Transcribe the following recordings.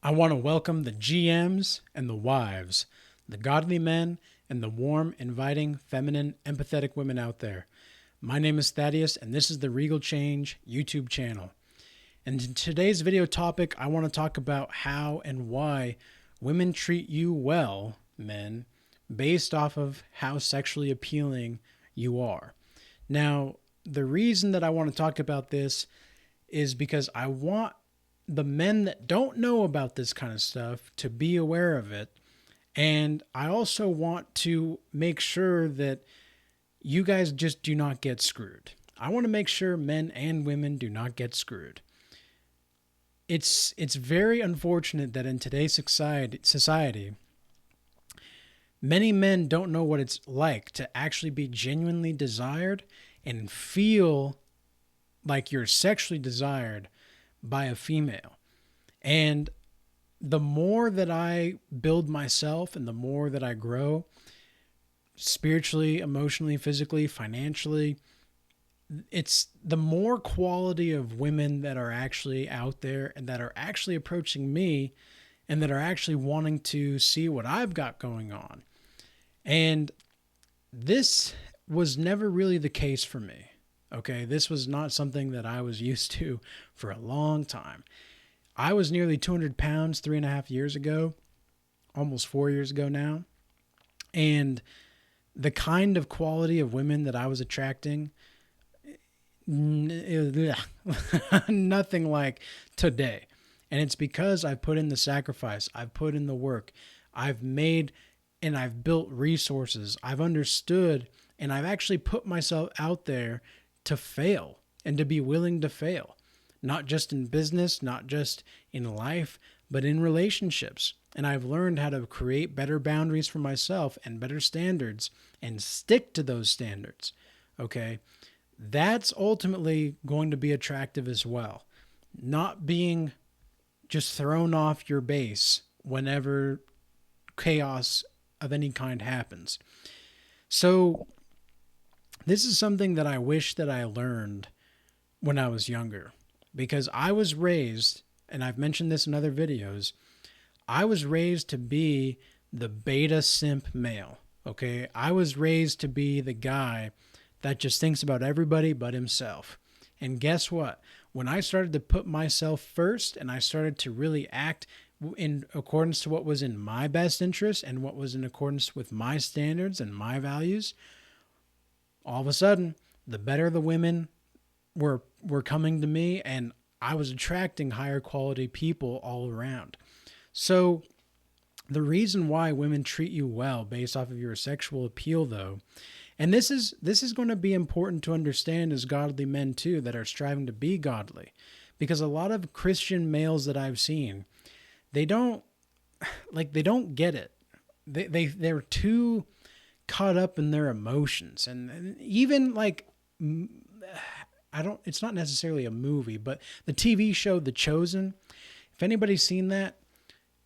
I want to welcome the GMs and the wives, the godly men and the warm, inviting, feminine, empathetic women out there. My name is Thaddeus, and this is the Regal Change YouTube channel. And in today's video topic, I want to talk about how and why women treat you well, men, based off of how sexually appealing you are. Now, the reason that I want to talk about this is because I want the men that don't know about this kind of stuff to be aware of it. And I also want to make sure that you guys just do not get screwed. I want to make sure men and women do not get screwed. It's very unfortunate that in today's society, many men don't know what it's like to actually be genuinely desired and feel like you're sexually desired by a female. And the more that I build myself and the more that I grow spiritually, emotionally, physically, financially, it's the more quality of women that are actually out there and that are actually approaching me and that are actually wanting to see what I've got going on. And this was never really the case for me. Okay, this was not something that I was used to for a long time. I was nearly 200 pounds 3.5 years ago, almost 4 years ago now. And the kind of quality of women that I was attracting, nothing like today. And it's because I've put in the sacrifice, I've put in the work, I've made and I've built resources, I've understood, and I've actually put myself out there to fail and to be willing to fail, not just in business, not just in life, but in relationships. And I've learned how to create better boundaries for myself and better standards and stick to those standards. Okay. That's ultimately going to be attractive as well. Not being just thrown off your base whenever chaos of any kind happens. So this is something that I wish that I learned when I was younger, because I was raised, and I've mentioned this in other videos, I was raised to be the beta simp male. Okay. I was raised to be the guy that just thinks about everybody but himself. And guess what? When I started to put myself first and I started to really act in accordance to what was in my best interest and what was in accordance with my standards and my values, all of a sudden, the better the women were coming to me, and I was attracting higher quality people all around. So the reason why women treat you well based off of your sexual appeal, though, and this is going to be important to understand as godly men too that are striving to be godly, because a lot of Christian males that I've seen, they don't get it. They're too caught up in their emotions, and even like it's not necessarily a movie, but the TV show The Chosen, if anybody's seen that,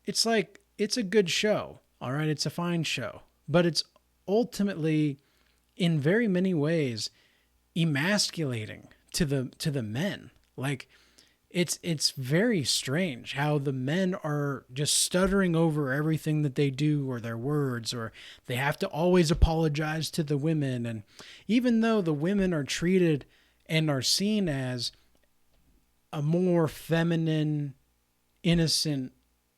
it's a good show. All right, it's a fine show, but it's ultimately in very many ways emasculating to the men. Like it's very strange how the men are just stuttering over everything that they do or their words, or they have to always apologize to the women. And even though the women are treated and are seen as a more feminine, innocent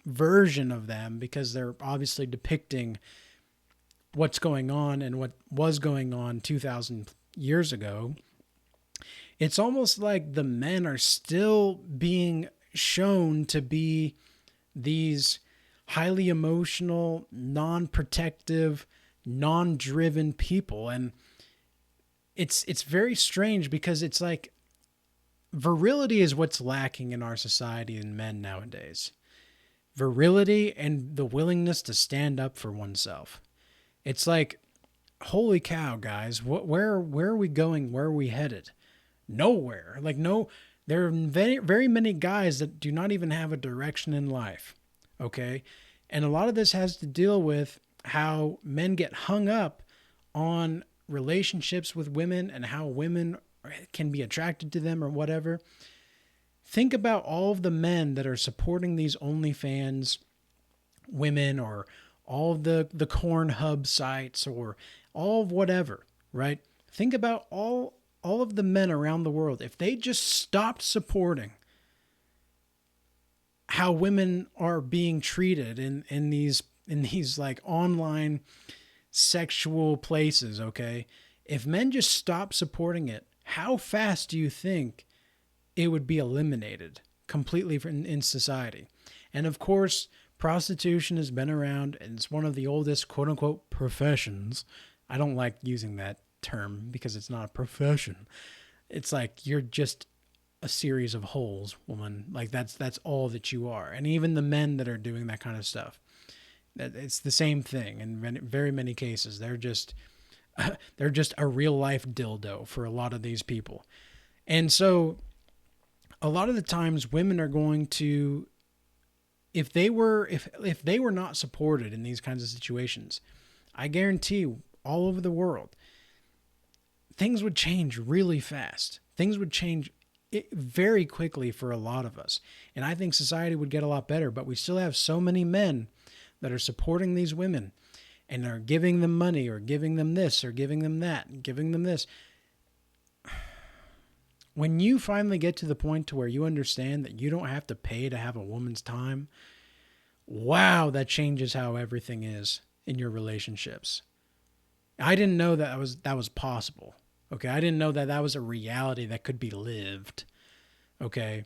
version of them, because they're obviously depicting what's going on and what was going on 2,000 years ago, it's almost like the men are still being shown to be these highly emotional, non-protective, non-driven people. And it's very strange, because it's like virility is what's lacking in our society and men nowadays. Virility and the willingness to stand up for oneself. It's like, holy cow, guys, where are we going? Where are we headed? Nowhere. Like, no, there are very, very many guys that do not even have a direction in life. Okay. And a lot of this has to deal with how men get hung up on relationships with women and how women can be attracted to them or whatever. Think about all of the men that are supporting these OnlyFans women, or all of the corn hub sites, or all of whatever, right? Think about all of the men around the world. If they just stopped supporting how women are being treated in these like online sexual places, okay? If men just stopped supporting it, how fast do you think it would be eliminated completely in society? And of course, prostitution has been around, and it's one of the oldest quote unquote professions. I don't like using that term because it's not a profession. It's like you're just a series of holes, woman. Like that's all that you are. And even the men that are doing that kind of stuff, it's the same thing. In very many cases, they're just a real life dildo for a lot of these people. And so a lot of the times women are going to, if they were not supported in these kinds of situations, I guarantee all over the world, things would change really fast. Things would change very quickly for a lot of us. And I think society would get a lot better, but we still have so many men that are supporting these women and are giving them money, or giving them this, or giving them that, and giving them this. When you finally get to the point to where you understand that you don't have to pay to have a woman's time, wow, that changes how everything is in your relationships. I didn't know that was possible. Okay, I didn't know that was a reality that could be lived. Okay.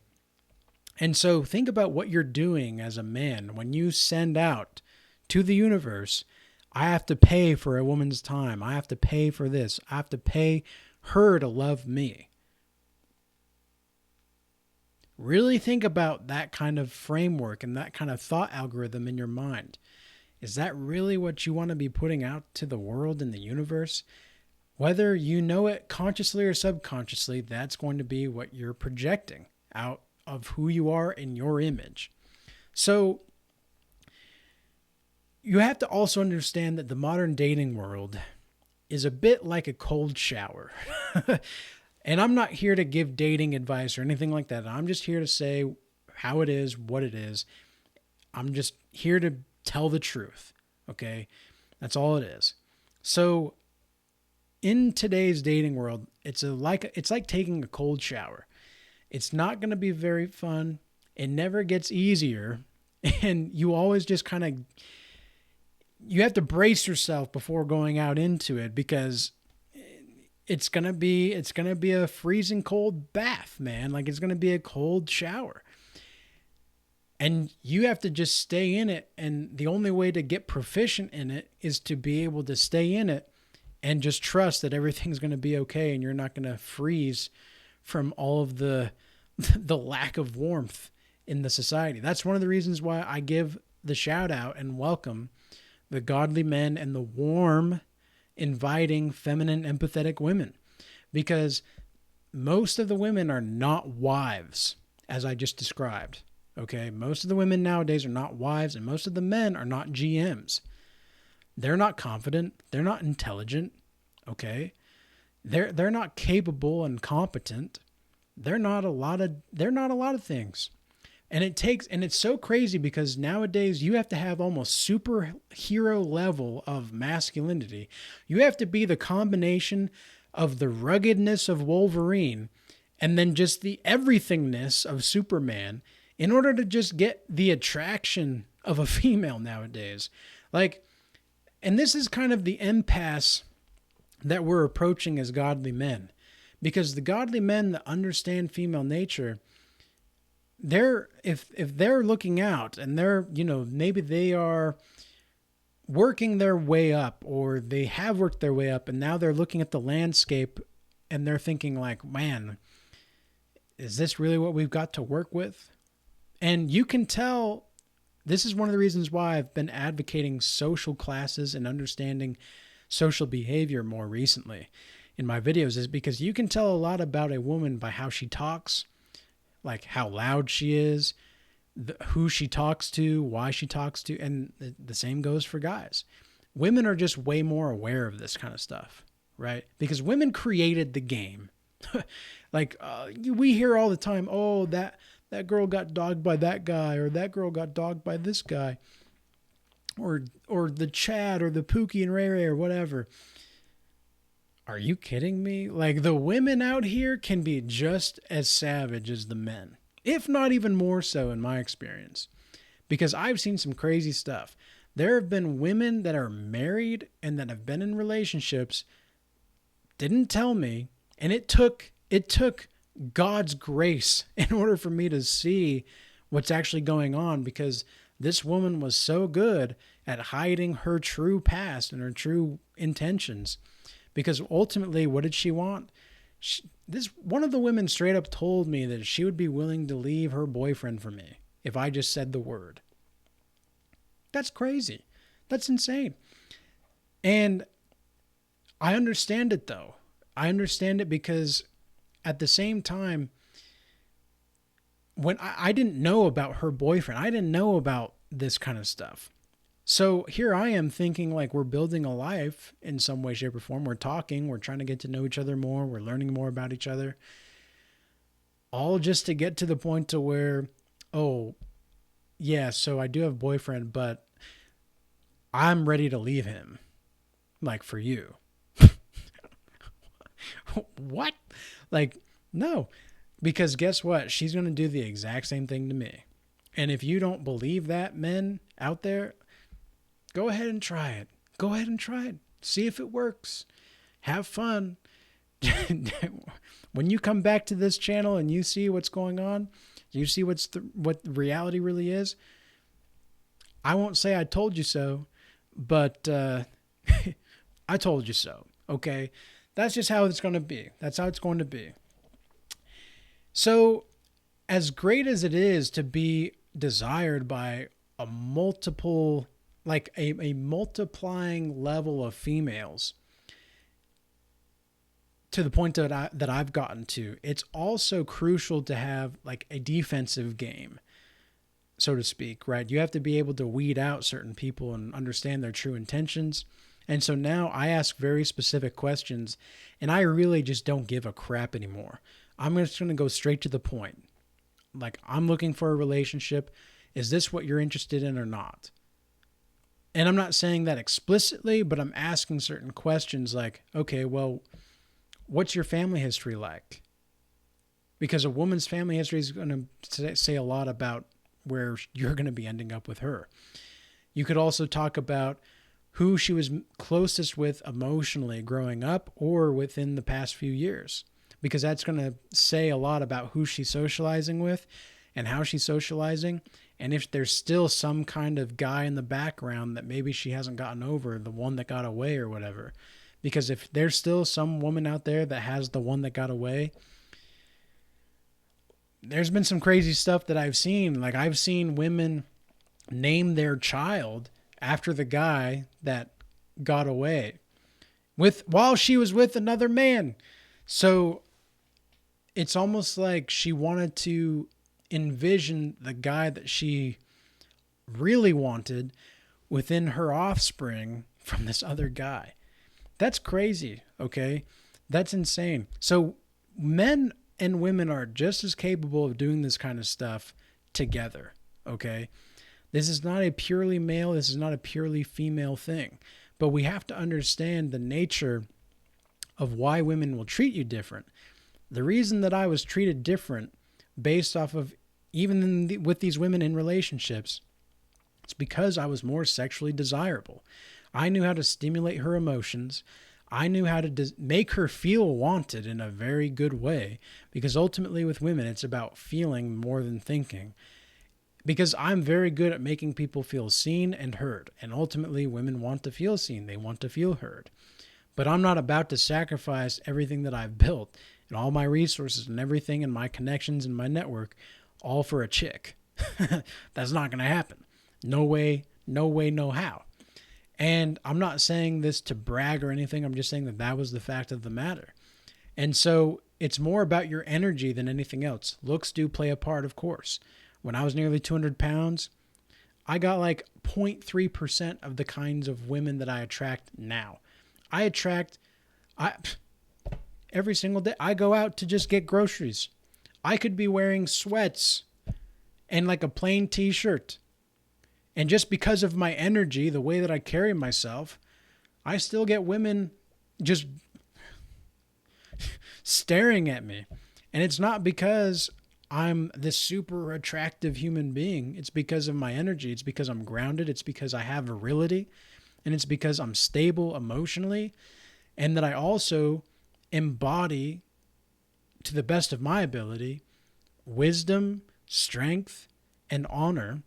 And so think about what you're doing as a man when you send out to the universe, I have to pay for a woman's time. I have to pay for this. I have to pay her to love me. Really think about that kind of framework and that kind of thought algorithm in your mind. Is that really what you want to be putting out to the world and the universe? Whether you know it consciously or subconsciously, that's going to be what you're projecting out of who you are in your image. So you have to also understand that the modern dating world is a bit like a cold shower. And I'm not here to give dating advice or anything like that. I'm just here to say how it is, what it is. I'm just here to tell the truth. Okay? That's all it is. So in today's dating world, it's like taking a cold shower. It's not going to be very fun. It never gets easier. And you always just kind of, you have to brace yourself before going out into it, because it's going to be a freezing cold bath, man. Like, it's going to be a cold shower. And you have to just stay in it. And the only way to get proficient in it is to be able to stay in it and just trust that everything's going to be okay, and you're not going to freeze from all of the lack of warmth in the society. That's one of the reasons why I give the shout out and welcome the godly men and the warm, inviting, feminine, empathetic women, because most of the women are not wives, as I just described. Okay, most of the women nowadays are not wives, and most of the men are not GMs. They're not confident. They're not intelligent. Okay, they're not capable and competent. They're not a lot of things. And it's so crazy, because nowadays you have to have almost superhero level of masculinity. You have to be the combination of the ruggedness of Wolverine and then just the everythingness of Superman in order to just get the attraction of a female nowadays. Like, and this is kind of the impasse that we're approaching as godly men, because the godly men that understand female nature, if they're looking out and they're, maybe they are working their way up, or they have worked their way up, and now they're looking at the landscape and they're thinking like, man, is this really what we've got to work with? And you can tell, this is one of the reasons why I've been advocating social classes and understanding social behavior more recently in my videos, is because you can tell a lot about a woman by how she talks, like how loud she is, who she talks to, why she talks to, and the same goes for guys. Women are just way more aware of this kind of stuff, right? Because women created the game. Like we hear all the time, oh, that girl got dogged by that guy, or that girl got dogged by this guy, or the Chad or the Pookie and Ray Ray or whatever. Are you kidding me? Like, the women out here can be just as savage as the men, if not even more so in my experience, because I've seen some crazy stuff. There have been women that are married and that have been in relationships, didn't tell me, and it took God's grace in order for me to see what's actually going on, because this woman was so good at hiding her true past and her true intentions. Because ultimately, what did she want? One of the women straight up told me that she would be willing to leave her boyfriend for me if I just said the word. That's crazy. That's insane. And I understand it, though. I understand it because at the same time, when I didn't know about her boyfriend, I didn't know about this kind of stuff. So here I am thinking like we're building a life in some way, shape, or form. We're talking, we're trying to get to know each other more. We're learning more about each other. All just to get to the point to where, oh, yeah, so I do have a boyfriend, but I'm ready to leave him. Like, for you. What? Like, no. Because guess what? She's going to do the exact same thing to me. And if you don't believe that, men out there, go ahead and try it. Go ahead and try it. See if it works. Have fun. When you come back to this channel and you see what's going on, you see what reality really is. I won't say I told you so, but I told you so. Okay? That's just how it's going to be. That's how it's going to be. So, as great as it is to be desired by a multiplying level of females, to the point that I've gotten to, it's also crucial to have like a defensive game, so to speak, right? You have to be able to weed out certain people and understand their true intentions. And so now I ask very specific questions, and I really just don't give a crap anymore. I'm just going to go straight to the point. Like, I'm looking for a relationship. Is this what you're interested in or not? And I'm not saying that explicitly, but I'm asking certain questions like, okay, well, what's your family history like? Because a woman's family history is going to say a lot about where you're going to be ending up with her. You could also talk about who she was closest with emotionally growing up or within the past few years, because that's going to say a lot about who she's socializing with and how she's socializing. And if there's still some kind of guy in the background that maybe she hasn't gotten over, the one that got away or whatever. Because if there's still some woman out there that has the one that got away, there's been some crazy stuff that I've seen. Like, I've seen women name their child after the guy that got away while she was with another man. So it's almost like she wanted to envision the guy that she really wanted within her offspring from this other guy. That's crazy, okay? That's insane. So men and women are just as capable of doing this kind of stuff together, okay? This is not a purely male, this is not a purely female thing. But we have to understand the nature of why women will treat you different. The reason that I was treated different based off of even with these women in relationships, it's because I was more sexually desirable. I knew how to stimulate her emotions. I knew how to make her feel wanted in a very good way, because ultimately with women, it's about feeling more than thinking. Because I'm very good at making people feel seen and heard. And ultimately, women want to feel seen. They want to feel heard. But I'm not about to sacrifice everything that I've built and all my resources and everything and my connections and my network all for a chick. That's not going to happen. No way, no how. And I'm not saying this to brag or anything. I'm just saying that that was the fact of the matter. And so it's more about your energy than anything else. Looks do play a part, of course. When I was nearly 200 pounds, I got like 0.3% of the kinds of women that I attract now. Every single day, I go out to just get groceries. I could be wearing sweats and like a plain t-shirt. And just because of my energy, the way that I carry myself, I still get women just staring at me. And it's not because I'm this super attractive human being. It's because of my energy. It's because I'm grounded. It's because I have virility. And it's because I'm stable emotionally. And that I also embody, to the best of my ability, wisdom, strength, and honor.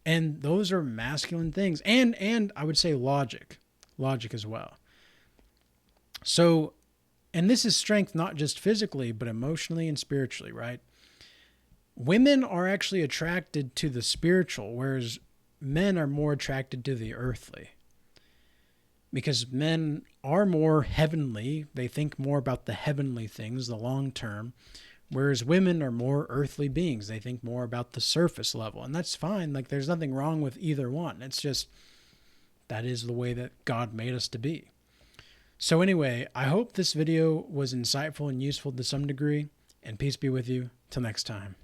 And those are masculine things. And I would say logic as well. So, and this is strength not just physically, but emotionally and spiritually, right? Women are actually attracted to the spiritual, whereas men are more attracted to the earthly. Because men are more heavenly. They think more about the heavenly things, the long term. Whereas women are more earthly beings. They think more about the surface level. And that's fine. Like, there's nothing wrong with either one. It's just, that is the way that God made us to be. So anyway, I hope this video was insightful and useful to some degree. And peace be with you. Till next time.